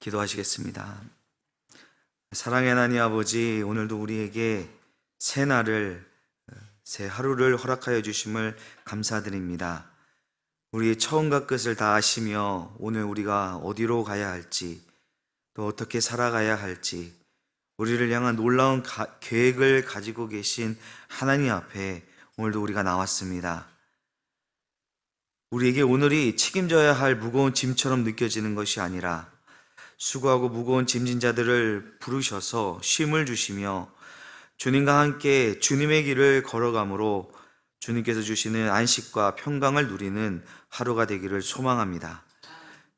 기도하시겠습니다. 사랑의 하나님 아버지, 오늘도 우리에게 새 날을, 새 하루를 허락하여 주심을 감사드립니다. 우리의 처음과 끝을 다 아시며 오늘 우리가 어디로 가야 할지, 또 어떻게 살아가야 할지, 우리를 향한 놀라운 계획을 가지고 계신 하나님 앞에 오늘도 우리가 나왔습니다. 우리에게 오늘이 책임져야 할 무거운 짐처럼 느껴지는 것이 아니라 수고하고 무거운 짐진 자들을 부르셔서 쉼을 주시며 주님과 함께 주님의 길을 걸어가므로 주님께서 주시는 안식과 평강을 누리는 하루가 되기를 소망합니다.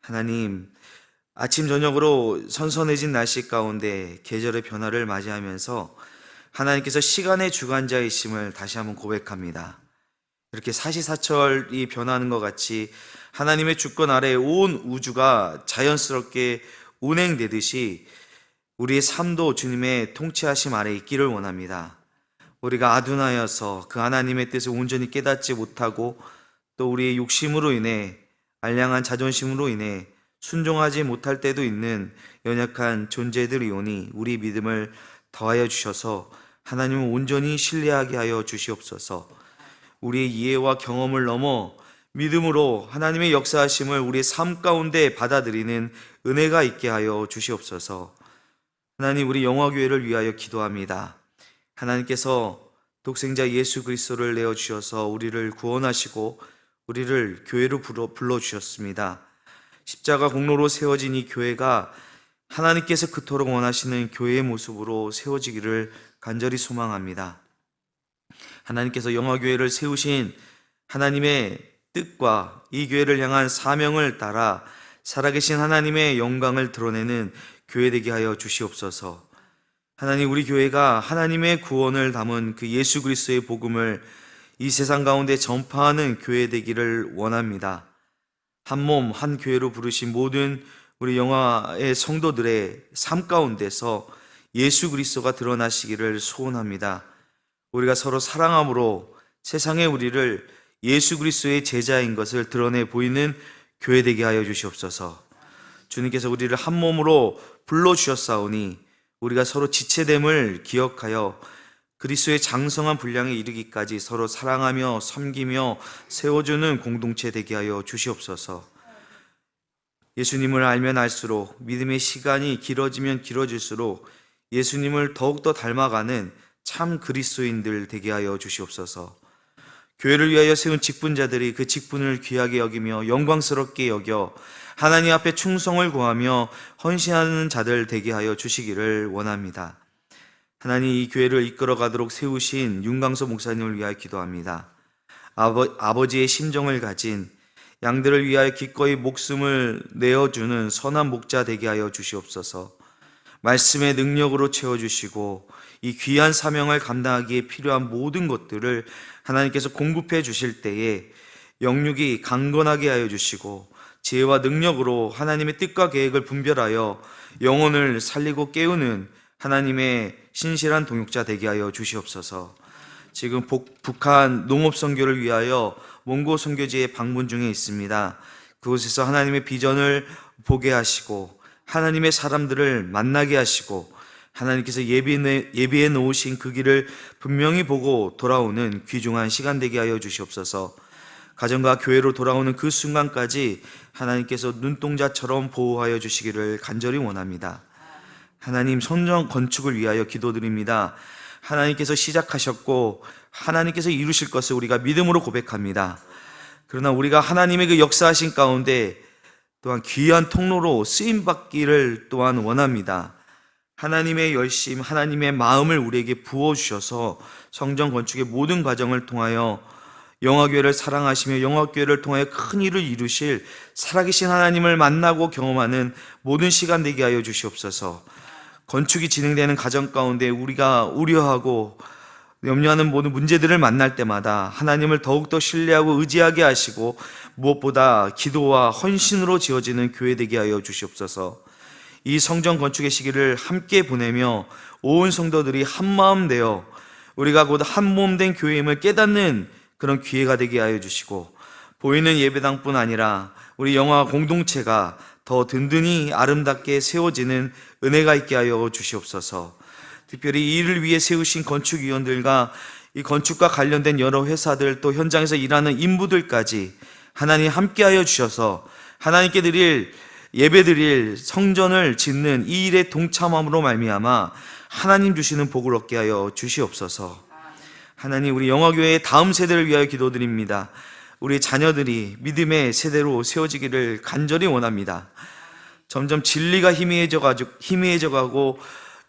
하나님, 아침 저녁으로 선선해진 날씨 가운데 계절의 변화를 맞이하면서 하나님께서 시간의 주관자이심을 다시 한번 고백합니다. 이렇게 사시사철이 변하는 것 같이 하나님의 주권 아래 온 우주가 자연스럽게 운행되듯이 우리의 삶도 주님의 통치하심 아래 있기를 원합니다. 우리가 아둔하여서 그 하나님의 뜻을 온전히 깨닫지 못하고 또 우리의 욕심으로 인해, 알량한 자존심으로 인해 순종하지 못할 때도 있는 연약한 존재들이오니 우리 믿음을 더하여 주셔서 하나님을 온전히 신뢰하게 하여 주시옵소서. 우리의 이해와 경험을 넘어 믿음으로 하나님의 역사하심을 우리의 삶 가운데 받아들이는 은혜가 있게 하여 주시옵소서. 하나님, 우리 영화교회를 위하여 기도합니다. 하나님께서 독생자 예수 그리스도를 내어주셔서 우리를 구원하시고 우리를 교회로 불러주셨습니다. 십자가 공로로 세워진 이 교회가 하나님께서 그토록 원하시는 교회의 모습으로 세워지기를 간절히 소망합니다. 하나님께서 영화교회를 세우신 하나님의 뜻과 이 교회를 향한 사명을 따라 살아계신 하나님의 영광을 드러내는 교회 되게 하여 주시옵소서. 하나님, 우리 교회가 하나님의 구원을 담은 그 예수 그리스도의 복음을 이 세상 가운데 전파하는 교회 되기를 원합니다. 한 몸, 한 교회로 부르신 모든 우리 영화의 성도들의 삶 가운데서 예수 그리스도가 드러나시기를 소원합니다. 우리가 서로 사랑함으로 세상에 우리를 예수 그리스도의 제자인 것을 드러내 보이는 교회 되게 하여 주시옵소서. 주님께서 우리를 한 몸으로 불러주셨사오니 우리가 서로 지체됨을 기억하여 그리스도의 장성한 분량에 이르기까지 서로 사랑하며 섬기며 세워주는 공동체 되게 하여 주시옵소서. 예수님을 알면 알수록, 믿음의 시간이 길어지면 길어질수록 예수님을 더욱더 닮아가는 참 그리스도인들 되게 하여 주시옵소서. 교회를 위하여 세운 직분자들이 그 직분을 귀하게 여기며 영광스럽게 여겨 하나님 앞에 충성을 구하며 헌신하는 자들 되게 하여 주시기를 원합니다. 하나님, 이 교회를 이끌어가도록 세우신 윤강서 목사님을 위하여 기도합니다. 아버지의 심정을 가진, 양들을 위하여 기꺼이 목숨을 내어주는 선한 목자 되게 하여 주시옵소서. 말씀의 능력으로 채워주시고 이 귀한 사명을 감당하기에 필요한 모든 것들을 하나님께서 공급해 주실 때에 영육이 강건하게 하여 주시고 지혜와 능력으로 하나님의 뜻과 계획을 분별하여 영혼을 살리고 깨우는 하나님의 신실한 동역자 되게 하여 주시옵소서. 지금 북한 농업 선교를 위하여 몽고 선교지에 방문 중에 있습니다. 그곳에서 하나님의 비전을 보게 하시고 하나님의 사람들을 만나게 하시고 하나님께서 예비해 놓으신 그 길을 분명히 보고 돌아오는 귀중한 시간 되게 하여 주시옵소서. 가정과 교회로 돌아오는 그 순간까지 하나님께서 눈동자처럼 보호하여 주시기를 간절히 원합니다. 하나님, 성전 건축을 위하여 기도드립니다. 하나님께서 시작하셨고 하나님께서 이루실 것을 우리가 믿음으로 고백합니다. 그러나 우리가 하나님의 그 역사하신 가운데 또한 귀한 통로로 쓰임받기를 또한 원합니다. 하나님의 열심, 하나님의 마음을 우리에게 부어주셔서 성전 건축의 모든 과정을 통하여 영화교회를 사랑하시며 영화교회를 통하여 큰 일을 이루실 살아계신 하나님을 만나고 경험하는 모든 시간 되게 하여 주시옵소서. 건축이 진행되는 과정 가운데 우리가 우려하고 염려하는 모든 문제들을 만날 때마다 하나님을 더욱더 신뢰하고 의지하게 하시고 무엇보다 기도와 헌신으로 지어지는 교회 되게 하여 주시옵소서. 이 성전 건축의 시기를 함께 보내며 온 성도들이 한마음 되어 우리가 곧 한 몸 된 교회임을 깨닫는 그런 기회가 되게 하여 주시고 보이는 예배당뿐 아니라 우리 영화 공동체가 더 든든히 아름답게 세워지는 은혜가 있게 하여 주시옵소서. 특별히 이 일을 위해 세우신 건축위원들과 이 건축과 관련된 여러 회사들, 또 현장에서 일하는 인부들까지 하나님 함께하여 주셔서 하나님께 드릴 예배드릴 성전을 짓는 이 일에 동참함으로 말미암아 하나님 주시는 복을 얻게 하여 주시옵소서. 하나님, 우리 영화교회의 다음 세대를 위하여 기도드립니다. 우리 자녀들이 믿음의 세대로 세워지기를 간절히 원합니다. 점점 진리가 희미해져 가고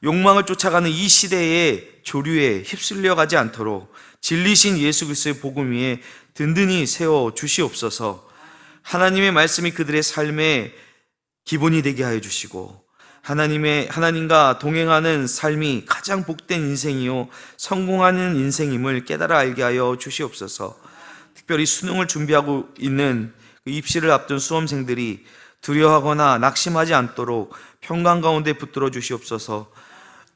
욕망을 쫓아가는 이 시대의 조류에 휩쓸려 가지 않도록 진리신 예수 그리스도의 복음 위에 든든히 세워 주시옵소서. 하나님의 말씀이 그들의 삶의 기본이 되게 하여 주시고, 하나님과 동행하는 삶이 가장 복된 인생이요 성공하는 인생임을 깨달아 알게 하여 주시옵소서. 특별히 수능을 준비하고 있는 입시를 앞둔 수험생들이 두려워하거나 낙심하지 않도록 평강 가운데 붙들어 주시옵소서.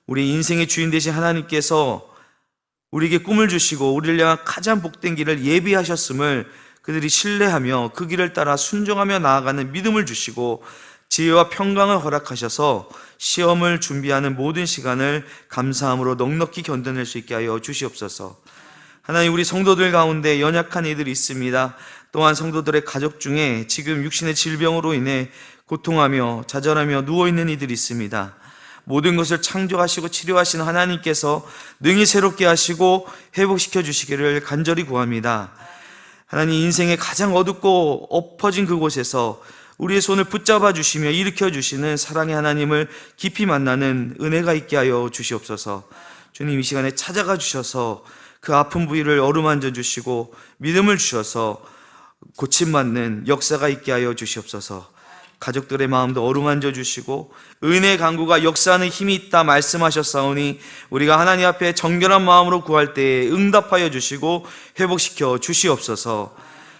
우리 인생의 주인 되신 하나님께서 우리에게 꿈을 주시고 우리를 향한 가장 복된 길을 예비하셨음을 그들이 신뢰하며 그 길을 따라 순종하며 나아가는 믿음을 주시고 지혜와 평강을 허락하셔서 시험을 준비하는 모든 시간을 감사함으로 넉넉히 견뎌낼 수 있게 하여 주시옵소서. 하나님, 우리 성도들 가운데 연약한 이들이 있습니다. 또한 성도들의 가족 중에 지금 육신의 질병으로 인해 고통하며 좌절하며 누워있는 이들이 있습니다. 모든 것을 창조하시고 치료하시는 하나님께서 능히 새롭게 하시고 회복시켜 주시기를 간절히 구합니다. 하나님, 인생의 가장 어둡고 엎어진 그곳에서 우리의 손을 붙잡아 주시며 일으켜 주시는 사랑의 하나님을 깊이 만나는 은혜가 있게 하여 주시옵소서. 주님, 이 시간에 찾아가 주셔서 그 아픈 부위를 어루만져 주시고 믿음을 주셔서 고침받는 역사가 있게 하여 주시옵소서. 가족들의 마음도 어루만져 주시고 은혜의 강구가 역사하는 힘이 있다 말씀하셨사오니 우리가 하나님 앞에 정결한 마음으로 구할 때에 응답하여 주시고 회복시켜 주시옵소서.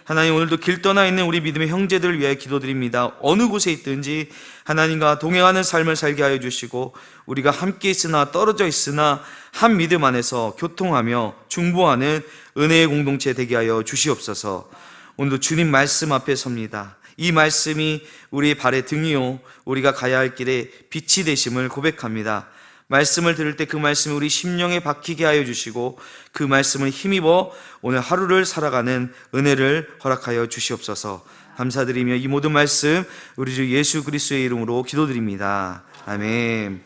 하나님, 오늘도 길 떠나 있는 우리 믿음의 형제들을 위하여 기도드립니다. 어느 곳에 있든지 하나님과 동행하는 삶을 살게 하여 주시고 우리가 함께 있으나 떨어져 있으나 한 믿음 안에서 교통하며 중보하는 은혜의 공동체 되게 하여 주시옵소서. 오늘도 주님 말씀 앞에 섭니다. 이 말씀이 우리의 발의 등이요 우리가 가야 할 길에 빛이 되심을 고백합니다. 말씀을 들을 때 그 말씀이 우리 심령에 박히게 하여 주시고 그 말씀을 힘입어 오늘 하루를 살아가는 은혜를 허락하여 주시옵소서. 감사드리며 이 모든 말씀 우리 주 예수 그리스도의 이름으로 기도드립니다. 아멘.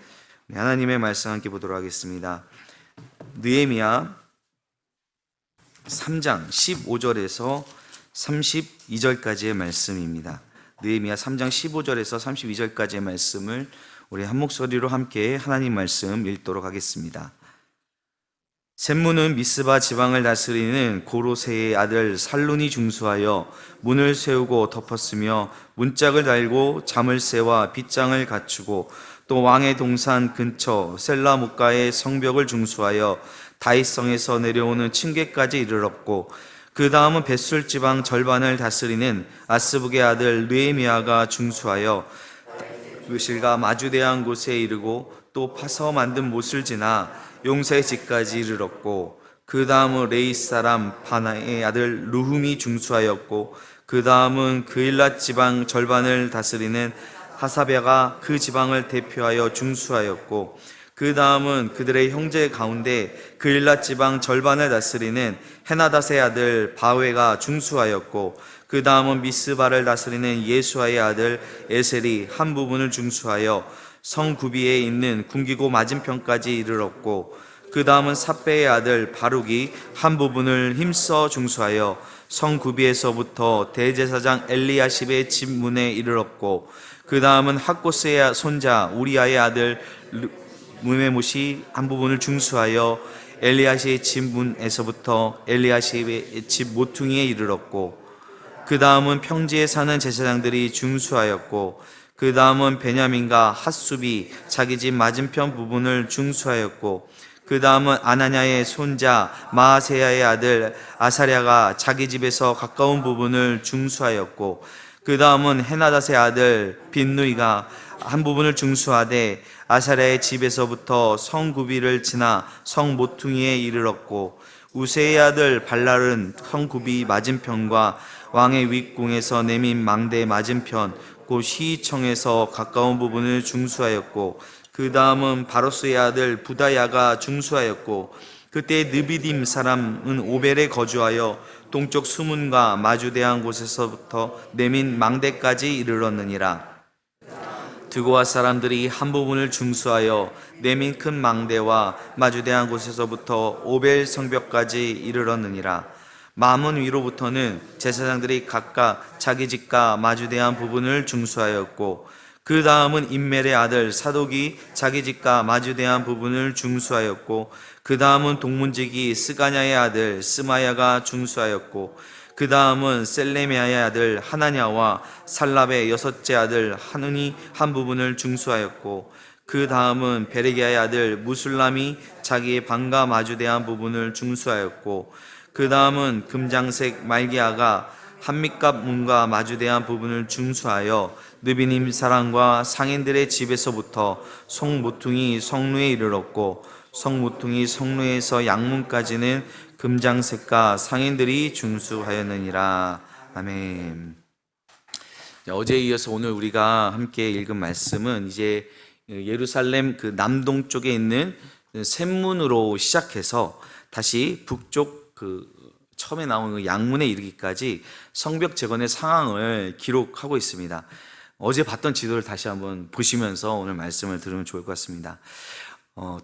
하나님의 말씀 함께 보도록 하겠습니다. 느헤미야 3장 15절에서 32절까지의 말씀입니다. 느헤미야 3장 15절에서 32절까지의 말씀을 우리 한 목소리로 함께 하나님 말씀 읽도록 하겠습니다. 셈무는 미스바 지방을 다스리는 고로세의 아들 살룬이 중수하여 문을 세우고 덮었으며 문짝을 달고 자물쇠와 빗장을 갖추고 또 왕의 동산 근처 셀라 뭇가의 성벽을 중수하여 다윗성에서 내려오는 층계까지 이르렀고 그 다음은 벳술 지방 절반을 다스리는 아스북의 아들 느헤미야가 중수하여 요실과 마주대한 곳에 이르고 또 파서 만든 못을 지나 용사의 집까지 이르렀고 그 다음은 레이스 사람 바나의 아들 루훔이 중수하였고 그 다음은 그일랏 지방 절반을 다스리는 하사베가 그 지방을 대표하여 중수하였고 그 다음은 그들의 형제 가운데 그일랏 지방 절반을 다스리는 헤나닷의 아들 바웨가 중수하였고 그 다음은 미스바를 다스리는 예수아의 아들 에셀이 한 부분을 중수하여 성 구비에 있는 궁기고 맞은편까지 이르렀고 그 다음은 삿배의 아들 바룩이 한 부분을 힘써 중수하여 성 구비에서부터 대제사장 엘리야십의 집 문에 이르렀고 그 다음은 학고스의 손자 우리아의 아들 무메못이 한 부분을 중수하여 엘리야십의 집 문에서부터 엘리야십의 집 모퉁이에 이르렀고 그 다음은 평지에 사는 제사장들이 중수하였고 그 다음은 베냐민과 핫숲이 자기 집 맞은편 부분을 중수하였고 그 다음은 아나냐의 손자 마아세야의 아들 아사랴가 자기 집에서 가까운 부분을 중수하였고 그 다음은 헤나닷의 아들 빈누이가 한 부분을 중수하되 아사랴의 집에서부터 성 구비를 지나 성 모퉁이에 이르렀고 우세의 아들 발랄은 성 구비 맞은편과 왕의 윗궁에서 내민 망대 맞은편 곧 시청에서 가까운 부분을 중수하였고 그 다음은 바로스의 아들 부다야가 중수하였고 그때 느비딤 사람은 오벨에 거주하여 동쪽 수문과 마주대한 곳에서부터 내민 망대까지 이르렀느니라. 드고아 사람들이 한 부분을 중수하여 내민 큰 망대와 마주대한 곳에서부터 오벨 성벽까지 이르렀느니라. 마문 위로부터는 제사장들이 각각 자기 집과 마주대한 부분을 중수하였고 그 다음은 임멜의 아들 사독이 자기 집과 마주대한 부분을 중수하였고 그 다음은 동문지기 스가냐의 아들 스마야가 중수하였고 그 다음은 셀레미야의 아들 하나냐와 살랍의 여섯째 아들 하눈이 한 부분을 중수하였고 그 다음은 베레기야의 아들 무술람이 자기의 방과 마주대한 부분을 중수하였고 그 다음은 금장색 말기야가 한밑갑 문과 마주대한 부분을 중수하여 느비님 사람과 상인들의 집에서부터 성모퉁이 성루에 이르렀고 성모퉁이 성루에서 양문까지는 금장색과 상인들이 중수하였느니라. 아멘. 어제에 이어서 오늘 우리가 함께 읽은 말씀은 이제 예루살렘 그 남동 쪽에 있는 샘문으로 시작해서 다시 북쪽 그 처음에 나온 그 양문에 이르기까지 성벽 재건의 상황을 기록하고 있습니다. 어제 봤던 지도를 다시 한번 보시면서 오늘 말씀을 들으면 좋을 것 같습니다.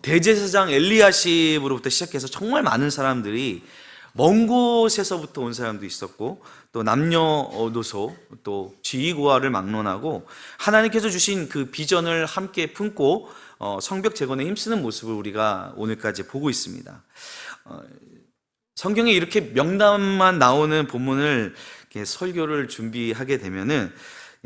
대제사장 엘리야십으로부터 시작해서 정말 많은 사람들이 먼 곳에서부터 온 사람도 있었고 또 남녀노소 또 지위고하를 막론하고 하나님께서 주신 그 비전을 함께 품고 성벽 재건에 힘쓰는 모습을 우리가 오늘까지 보고 있습니다. 성경에 이렇게 명단만 나오는 본문을 이렇게 설교를 준비하게 되면은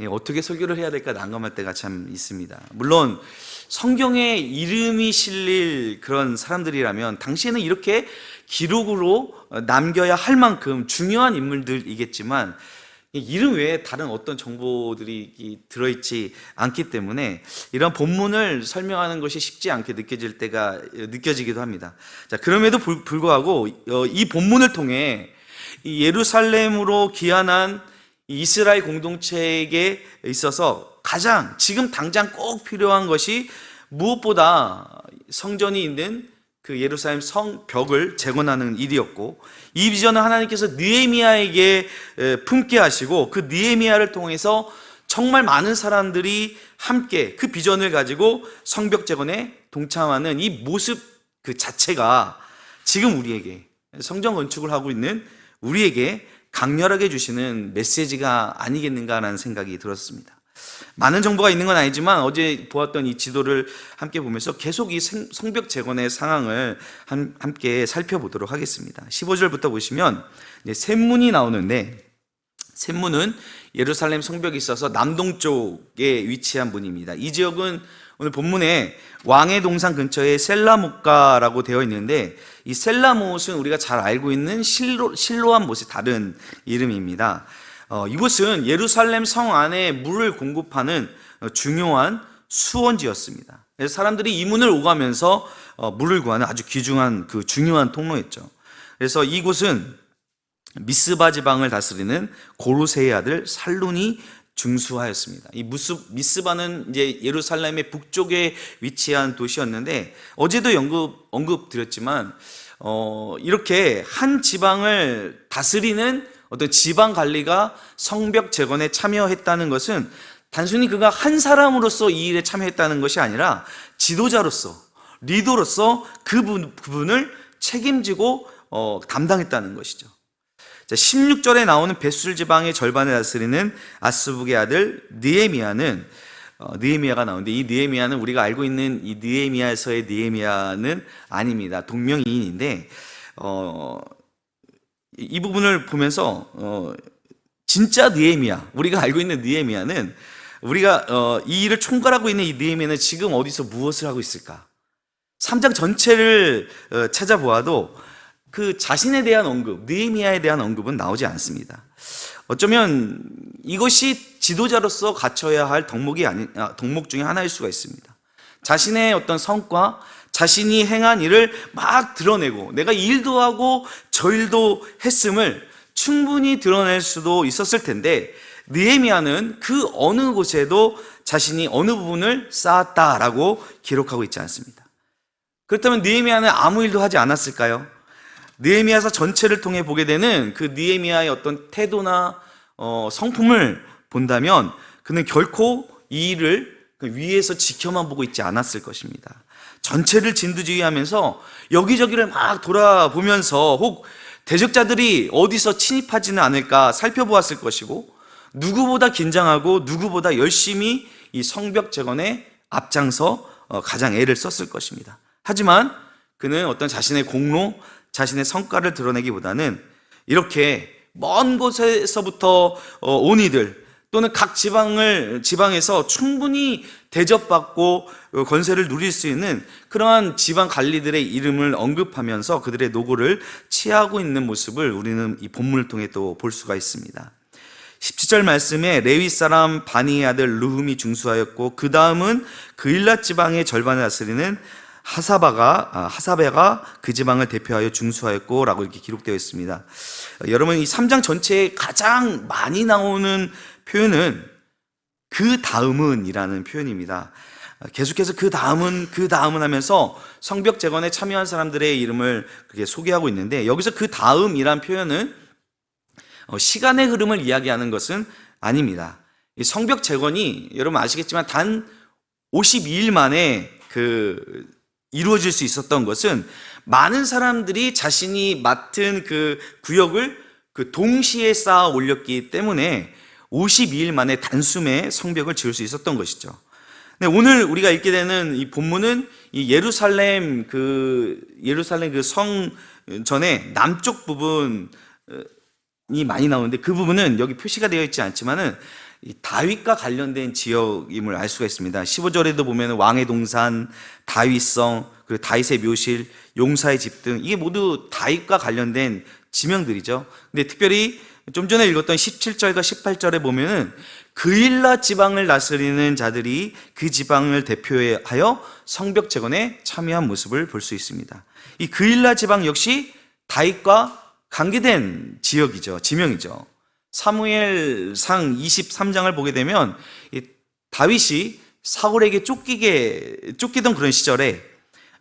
어떻게 설교를 해야 될까 난감할 때가 참 있습니다. 물론 성경에 이름이 실릴 그런 사람들이라면 당시에는 이렇게 기록으로 남겨야 할 만큼 중요한 인물들이겠지만 이름 외에 다른 어떤 정보들이 들어있지 않기 때문에 이런 본문을 설명하는 것이 쉽지 않게 느껴지기도 합니다. 자, 그럼에도 불구하고 이 본문을 통해 이 예루살렘으로 귀환한 이스라엘 공동체에게 있어서 가장 지금 당장 꼭 필요한 것이 무엇보다 성전이 있는 그 예루살렘 성벽을 재건하는 일이었고 이 비전을 하나님께서 느헤미야에게 품게 하시고 그 느헤미야를 통해서 정말 많은 사람들이 함께 그 비전을 가지고 성벽 재건에 동참하는 이 모습 그 자체가 지금 우리에게 성전 건축을 하고 있는 우리에게 강렬하게 주시는 메시지가 아니겠는가라는 생각이 들었습니다. 많은 정보가 있는 건 아니지만 어제 보았던 이 지도를 함께 보면서 계속 이 성벽 재건의 상황을 함께 살펴보도록 하겠습니다. 15절부터 보시면 샘문이 나오는데 샘문은 예루살렘 성벽이 있어서 남동쪽에 위치한 문입니다. 이 지역은 오늘 본문에 왕의 동산 근처에 셀라못가라고 되어 있는데 이 셀라못은 우리가 잘 알고 있는 실로암 못의 다른 이름입니다. 이곳은 예루살렘 성 안에 물을 공급하는 중요한 수원지였습니다. 그래서 사람들이 이 문을 오가면서 물을 구하는 아주 귀중한 그 중요한 통로였죠. 그래서 이곳은 미스바 지방을 다스리는 고르세의 아들 살룬이 중수하였습니다. 이 미스바는 이제 예루살렘의 북쪽에 위치한 도시였는데 어제도 언급 드렸지만 이렇게 한 지방을 다스리는 어떤 지방 관리가 성벽 재건에 참여했다는 것은 단순히 그가 한 사람으로서 이 일에 참여했다는 것이 아니라 지도자로서 리더로서 그분을 책임지고 담당했다는 것이죠. 16절에 나오는 벳술 지방의 절반을 다스리는 아스북의 아들 느헤미야가 나오는데 이 느헤미야는 우리가 알고 있는 이 느헤미야에서의 느헤미야는 아닙니다. 동명이인인데 이 부분을 보면서 진짜 느헤미야, 우리가 알고 있는 느헤미야는 우리가 이 일을 총괄하고 있는 이 느헤미야는 지금 어디서 무엇을 하고 있을까? 3장 전체를 찾아보아도 그 자신에 대한 언급, 느헤미야에 대한 언급은 나오지 않습니다. 어쩌면 이것이 지도자로서 갖춰야 할 덕목 중에 하나일 수가 있습니다. 자신의 어떤 성과, 자신이 행한 일을 막 드러내고 내가 이 일도 하고 저 일도 했음을 충분히 드러낼 수도 있었을 텐데 느헤미야는 그 어느 곳에도 자신이 어느 부분을 쌓았다라고 기록하고 있지 않습니다. 그렇다면 느헤미야는 아무 일도 하지 않았을까요? 느헤미야서 전체를 통해 보게 되는 그 느헤미야의 어떤 태도나 성품을 본다면 그는 결코 이 일을 위에서 지켜만 보고 있지 않았을 것입니다. 전체를 진두지휘하면서 여기저기를 막 돌아보면서 혹 대적자들이 어디서 침입하지는 않을까 살펴보았을 것이고, 누구보다 긴장하고 누구보다 열심히 이 성벽 재건에 앞장서 가장 애를 썼을 것입니다. 하지만 그는 어떤 자신의 공로, 자신의 성과를 드러내기보다는 이렇게 먼 곳에서부터 온 이들 또는 각 지방에서 충분히 대접받고 권세를 누릴 수 있는 그러한 지방 관리들의 이름을 언급하면서 그들의 노고를 취하고 있는 모습을 우리는 이 본문을 통해 또 볼 수가 있습니다. 17절 말씀에 레위 사람 바니의 아들 르훔이 중수하였고, 그 다음은 그일랏 지방의 절반을 다스리는 하사베가 그 지방을 대표하여 중수하였고 라고 이렇게 기록되어 있습니다. 여러분, 이 3장 전체에 가장 많이 나오는 표현은 그 다음은 이라는 표현입니다. 계속해서 그 다음은 하면서 성벽 재건에 참여한 사람들의 이름을 그렇게 소개하고 있는데, 여기서 그 다음이란 표현은 시간의 흐름을 이야기하는 것은 아닙니다. 이 성벽 재건이 여러분 아시겠지만 단 52일 만에 이루어질 수 있었던 것은 많은 사람들이 자신이 맡은 그 구역을 동시에 쌓아 올렸기 때문에 52일 만에 단숨에 성벽을 지을 수 있었던 것이죠. 오늘 우리가 읽게 되는 이 본문은 이 예루살렘 그 성 전의 남쪽 부분이 많이 나오는데, 그 부분은 여기 표시가 되어 있지 않지만은 이 다윗과 관련된 지역임을 알 수가 있습니다. 15절에도 보면 왕의 동산, 다윗성, 그리고 다윗의 묘실, 용사의 집 등 이게 모두 다윗과 관련된 지명들이죠. 근데 특별히 좀 전에 읽었던 17절과 18절에 보면은 그일랏 지방을 다스리는 자들이 그 지방을 대표하여 성벽 재건에 참여한 모습을 볼 수 있습니다. 이 그일랏 지방 역시 다윗과 관계된 지명이죠. 사무엘상 23장을 보게 되면 다윗이 사울에게 쫓기던 그런 시절에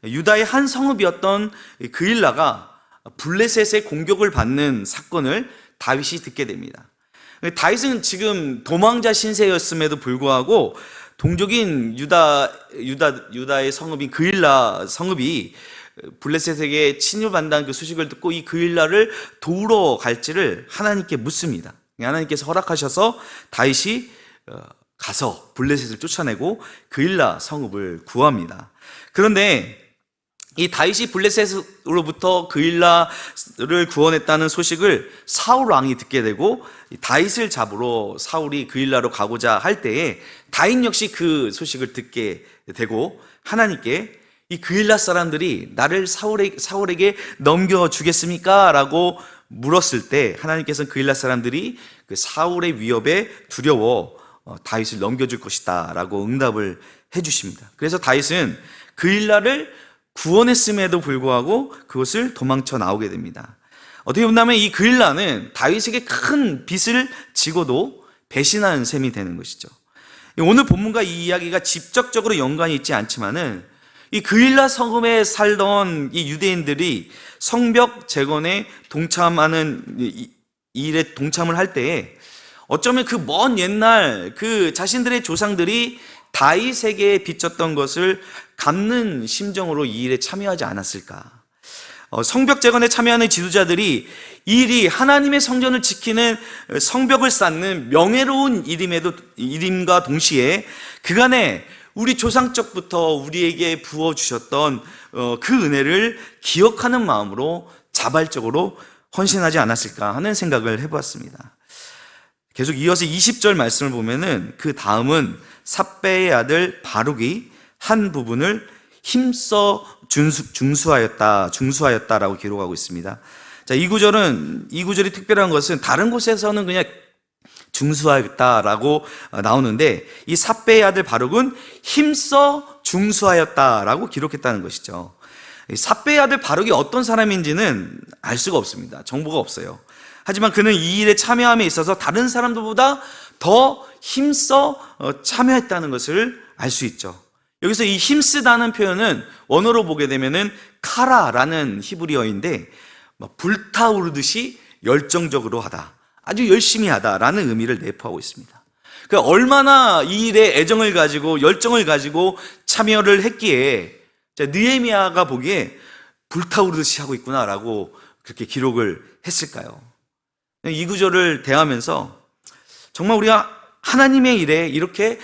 유다의 한 성읍이었던 그일라가 블레셋의 공격을 받는 사건을 다윗이 듣게 됩니다. 다윗은 지금 도망자 신세였음에도 불구하고 동족인 유다의 성읍인 그일라 성읍이 블레셋에게 침입한다는 그 소식을 듣고 이 그일라를 도우러 갈지를 하나님께 묻습니다. 하나님께서 허락하셔서 다윗이 가서 블레셋을 쫓아내고 그일라 성읍을 구합니다. 그런데 이 다윗이 블레셋으로부터 그일라를 구원했다는 소식을 사울 왕이 듣게 되고, 다윗을 잡으러 사울이 그일라로 가고자 할 때에 다윗 역시 그 소식을 듣게 되고 하나님께 이 그일라 사람들이 나를 사울에게 넘겨주겠습니까? 라고 물었을 때 하나님께서는 그일라 사람들이 그 사울의 위협에 두려워 다윗을 넘겨줄 것이다 라고 응답을 해주십니다. 그래서 다윗은 그일라를 구원했음에도 불구하고 그것을 도망쳐 나오게 됩니다. 어떻게 본다면 이 그일라는 다윗에게 큰 빚을 지고도 배신하는 셈이 되는 것이죠. 오늘 본문과 이 이야기가 직접적으로 연관이 있지 않지만은 이 그일라 성읍에 살던 이 유대인들이 성벽 재건에 동참하는 이 일에 동참을 할 때에 어쩌면 그 먼 옛날 그 자신들의 조상들이 다윗에게 빚졌던 것을 갚는 심정으로 이 일에 참여하지 않았을까. 성벽 재건에 참여하는 지도자들이 이 일이 하나님의 성전을 지키는 성벽을 쌓는 명예로운 일임과 동시에 그간에 우리 조상적부터 우리에게 부어주셨던 그 은혜를 기억하는 마음으로 자발적으로 헌신하지 않았을까 하는 생각을 해보았습니다. 계속 이어서 20절 말씀을 보면은 그 다음은 삽배의 아들 바룩이 한 부분을 힘써 중수하였다라고 기록하고 있습니다. 자, 이 구절이 특별한 것은 다른 곳에서는 그냥 중수하였다라고 나오는데 이 삽배의 아들 바룩은 힘써 중수하였다라고 기록했다는 것이죠. 삽배의 아들 바룩이 어떤 사람인지는 알 수가 없습니다. 정보가 없어요. 하지만 그는 이 일에 참여함에 있어서 다른 사람들보다 더 힘써 참여했다는 것을 알 수 있죠. 여기서 이 힘쓰다는 표현은 원어로 보게 되면은 카라라는 히브리어인데 불타오르듯이 열정적으로 하다, 아주 열심히 하다라는 의미를 내포하고 있습니다. 그러니까 얼마나 이 일에 애정을 가지고 열정을 가지고 참여를 했기에 느헤미야가 보기에 불타오르듯이 하고 있구나라고 그렇게 기록을 했을까요? 이 구절을 대하면서 정말 우리가 하나님의 일에 이렇게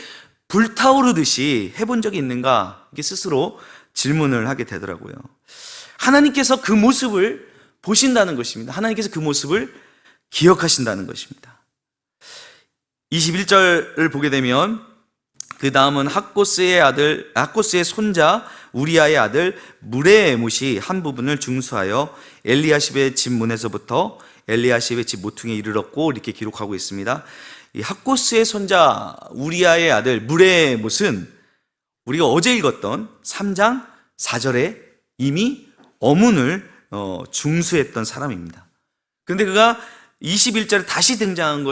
불타오르듯이 해본 적이 있는가, 이게 스스로 질문을 하게 되더라고요. 하나님께서 그 모습을 보신다는 것입니다. 하나님께서 그 모습을 기억하신다는 것입니다. 21절을 보게 되면 그 다음은 학고스의 손자 우리아의 아들 무레못이 한 부분을 중수하여 엘리야십의 집 문에서부터 엘리야십의 집 모퉁이에 이르렀고, 이렇게 기록하고 있습니다. 이 학고스의 손자 우리아의 아들 무레못은 우리가 어제 읽었던 3장 4절에 이미 어문을 중수했던 사람입니다. 그런데 그가 21절에 다시 등장한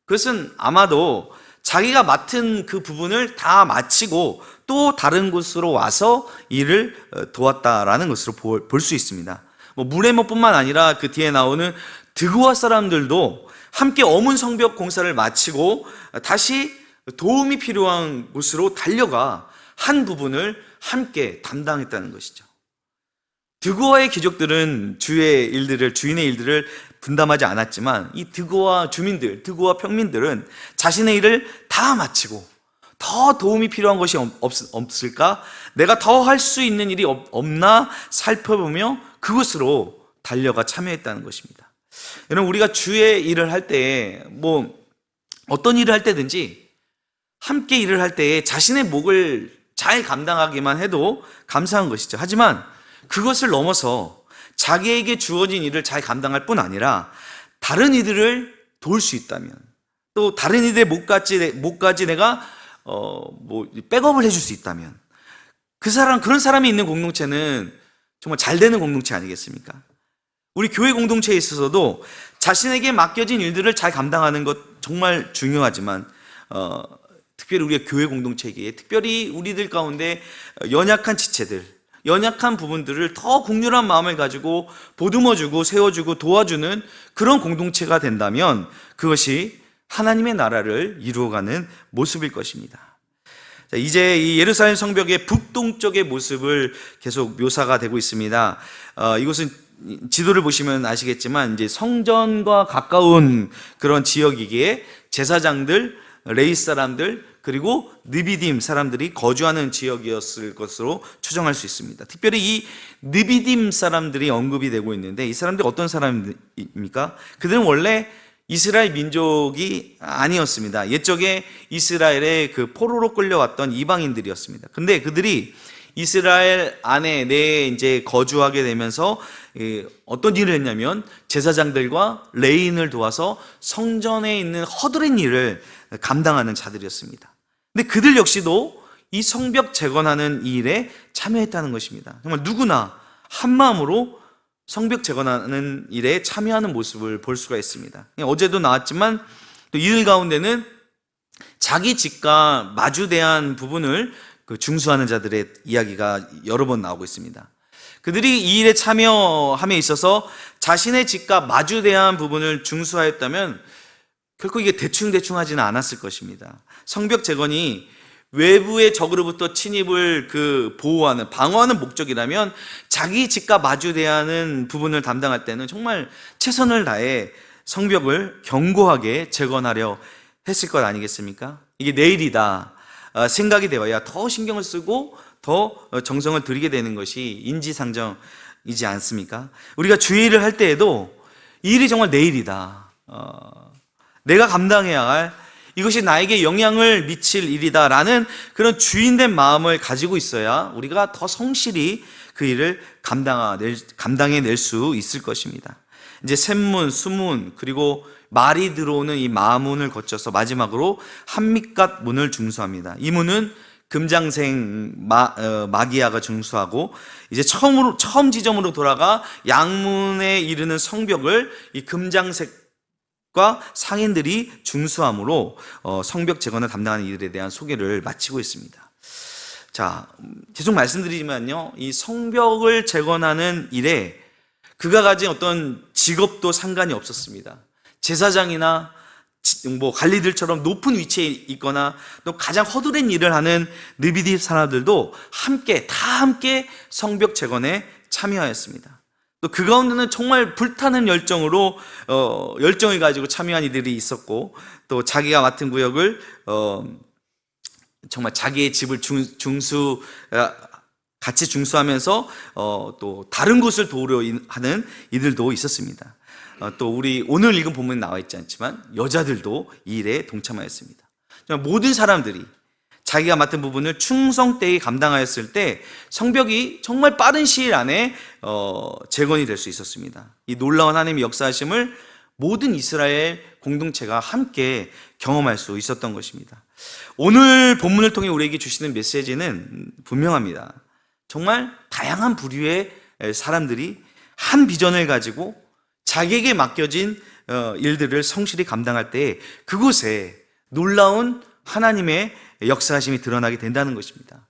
그것은 아마도 자기가 맡은 그 부분을 다 마치고 또 다른 곳으로 와서 일을 도왔다라는 것으로 볼 수 있습니다. 무레못뿐만 아니라 그 뒤에 나오는 드고아 사람들도 함께 어문 성벽 공사를 마치고 다시 도움이 필요한 곳으로 달려가 한 부분을 함께 담당했다는 것이죠. 드고아의 귀족들은 주인의 일들을 분담하지 않았지만 이 드고아 주민들, 드고아 평민들은 자신의 일을 다 마치고 더 도움이 필요한 것이 없을까? 내가 더 할 수 있는 일이 없나 살펴보며 그곳으로 달려가 참여했다는 것입니다. 여러분, 우리가 주의 일을 할 때에 어떤 일을 할 때든지 함께 일을 할 때에 자신의 몫을 잘 감당하기만 해도 감사한 것이죠. 하지만 그것을 넘어서 자기에게 주어진 일을 잘 감당할 뿐 아니라 다른 이들을 도울 수 있다면, 또 다른 이들의 몫까지 내가 백업을 해줄 수 있다면 그런 사람이 있는 공동체는 정말 잘 되는 공동체 아니겠습니까? 우리 교회 공동체에 있어서도 자신에게 맡겨진 일들을 잘 감당하는 것 정말 중요하지만 특별히 우리가 교회 공동체이기에 특별히 우리들 가운데 연약한 지체들, 연약한 부분들을 더 긍휼한 마음을 가지고 보듬어주고 세워주고 도와주는 그런 공동체가 된다면 그것이 하나님의 나라를 이루어가는 모습일 것입니다. 자, 이제 이 예루살렘 성벽의 북동쪽의 모습을 계속 묘사가 되고 있습니다. 이곳은 지도를 보시면 아시겠지만 이제 성전과 가까운 그런 지역이기에 제사장들, 레위 사람들, 그리고 느비딤 사람들이 거주하는 지역이었을 것으로 추정할 수 있습니다. 특별히 이 느비딤 사람들이 언급이 되고 있는데 이 사람들이 어떤 사람입니까? 그들은 원래 이스라엘 민족이 아니었습니다. 옛적에 이스라엘의 그 포로로 끌려왔던 이방인들이었습니다. 근데 그들이 이스라엘 내에 이제 거주하게 되면서 어떤 일을 했냐면 제사장들과 레위인을 도와서 성전에 있는 허드렛 일을 감당하는 자들이었습니다. 근데 그들 역시도 이 성벽 재건하는 이 일에 참여했다는 것입니다. 정말 누구나 한 마음으로 성벽 재건하는 일에 참여하는 모습을 볼 수가 있습니다. 어제도 나왔지만 또 이들 가운데는 자기 집과 마주대한 부분을 중수하는 자들의 이야기가 여러 번 나오고 있습니다. 그들이 이 일에 참여함에 있어서 자신의 집과 마주대한 부분을 중수하였다면 결코 이게 대충 하지는 않았을 것입니다. 성벽 재건이 외부의 적으로부터 침입을 보호하는, 방어하는 목적이라면 자기 집과 마주대하는 부분을 담당할 때는 정말 최선을 다해 성벽을 견고하게 재건하려 했을 것 아니겠습니까? 이게 내일이다 생각이 되어야 더 신경을 쓰고 더 정성을 들이게 되는 것이 인지상정이지 않습니까? 우리가 주의 일을 할 때에도 이 일이 정말 내일이다, 내가 감당해야 할, 이것이 나에게 영향을 미칠 일이다라는 그런 주인된 마음을 가지고 있어야 우리가 더 성실히 그 일을 감당해낼 수 있을 것입니다. 이제 셋문, 수문, 그리고 말이 들어오는 이 마문을 거쳐서 마지막으로 한밑갓 문을 중수합니다. 이 문은 금장생 마기야가 중수하고 이제 처음 지점으로 돌아가 양문에 이르는 성벽을 이 금장색 과 상인들이 중수함으로 성벽 재건을 담당하는 이들에 대한 소개를 마치고 있습니다. 자, 계속 말씀드리지만요, 이 성벽을 재건하는 일에 그가 가진 어떤 직업도 상관이 없었습니다. 제사장이나 관리들처럼 높은 위치에 있거나 또 가장 허드렛 일을 하는 느비디 사람들도 다 함께 성벽 재건에 참여하였습니다. 또 그 가운데는 정말 불타는 열정을 가지고 참여한 이들이 있었고, 또 자기가 맡은 구역을 정말 자기의 집을 같이 중수하면서 또 다른 곳을 도우려 하는 이들도 있었습니다. 또 우리 오늘 읽은 본문에 나와 있지 않지만 여자들도 이 일에 동참하였습니다. 모든 사람들이 자기가 맡은 부분을 충성되이 감당하였을 때 성벽이 정말 빠른 시일 안에 재건이 될 수 있었습니다. 이 놀라운 하나님의 역사하심을 모든 이스라엘 공동체가 함께 경험할 수 있었던 것입니다. 오늘 본문을 통해 우리에게 주시는 메시지는 분명합니다. 정말 다양한 부류의 사람들이 한 비전을 가지고 자기에게 맡겨진 일들을 성실히 감당할 때 그곳에 놀라운 하나님의 역사하심이 드러나게 된다는 것입니다.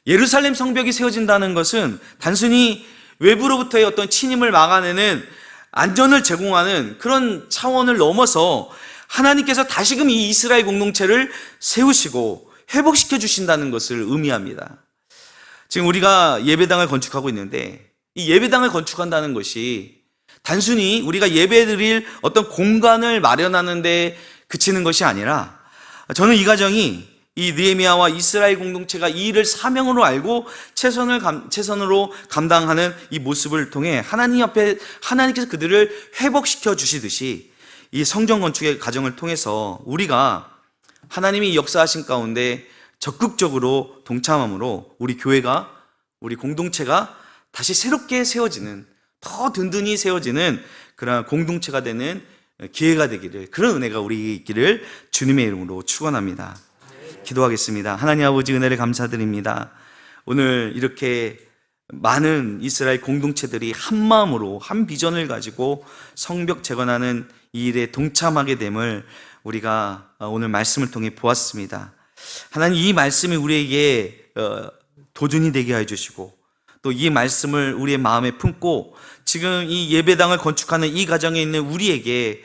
예루살렘 성벽이 세워진다는 것은 단순히 외부로부터의 어떤 침입을 막아내는 안전을 제공하는 그런 차원을 넘어서 하나님께서 다시금 이 이스라엘 공동체를 세우시고 회복시켜 주신다는 것을 의미합니다. 지금 우리가 예배당을 건축하고 있는데 이 예배당을 건축한다는 것이 단순히 우리가 예배드릴 어떤 공간을 마련하는 데 그치는 것이 아니라, 저는 이 가정이 이 느헤미야와 이스라엘 공동체가 이 일을 사명으로 알고 최선으로 감당하는 이 모습을 통해 하나님 앞에 하나님께서 그들을 회복시켜 주시듯이 이 성전 건축의 과정을 통해서 우리가 하나님이 역사하신 가운데 적극적으로 동참함으로 우리 교회가, 우리 공동체가 다시 새롭게 세워지는, 더 든든히 세워지는 그런 공동체가 되는 기회가 되기를, 그런 은혜가 우리에게 있기를 주님의 이름으로 축원합니다. 기도하겠습니다. 하나님 아버지, 은혜를 감사드립니다. 오늘 이렇게 많은 이스라엘 공동체들이 한 마음으로 한 비전을 가지고 성벽 재건하는 이 일에 동참하게 됨을 우리가 오늘 말씀을 통해 보았습니다. 하나님, 이 말씀이 우리에게 도전이 되게 해주시고 또 이 말씀을 우리의 마음에 품고 지금 이 예배당을 건축하는 이 가정에 있는 우리에게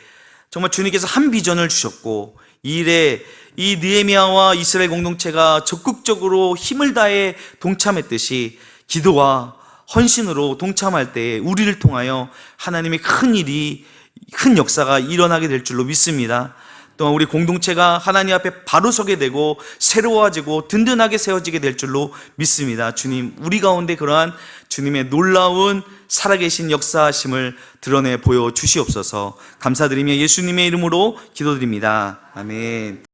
정말 주님께서 한 비전을 주셨고 이 일에 이 느헤미야와 이스라엘 공동체가 적극적으로 힘을 다해 동참했듯이 기도와 헌신으로 동참할 때 우리를 통하여 하나님의 큰 역사가 일어나게 될 줄로 믿습니다. 또한 우리 공동체가 하나님 앞에 바로 서게 되고 새로워지고 든든하게 세워지게 될 줄로 믿습니다. 주님, 우리 가운데 그러한 주님의 놀라운 살아계신 역사하심을 드러내 보여주시옵소서. 감사드리며 예수님의 이름으로 기도드립니다. 아멘.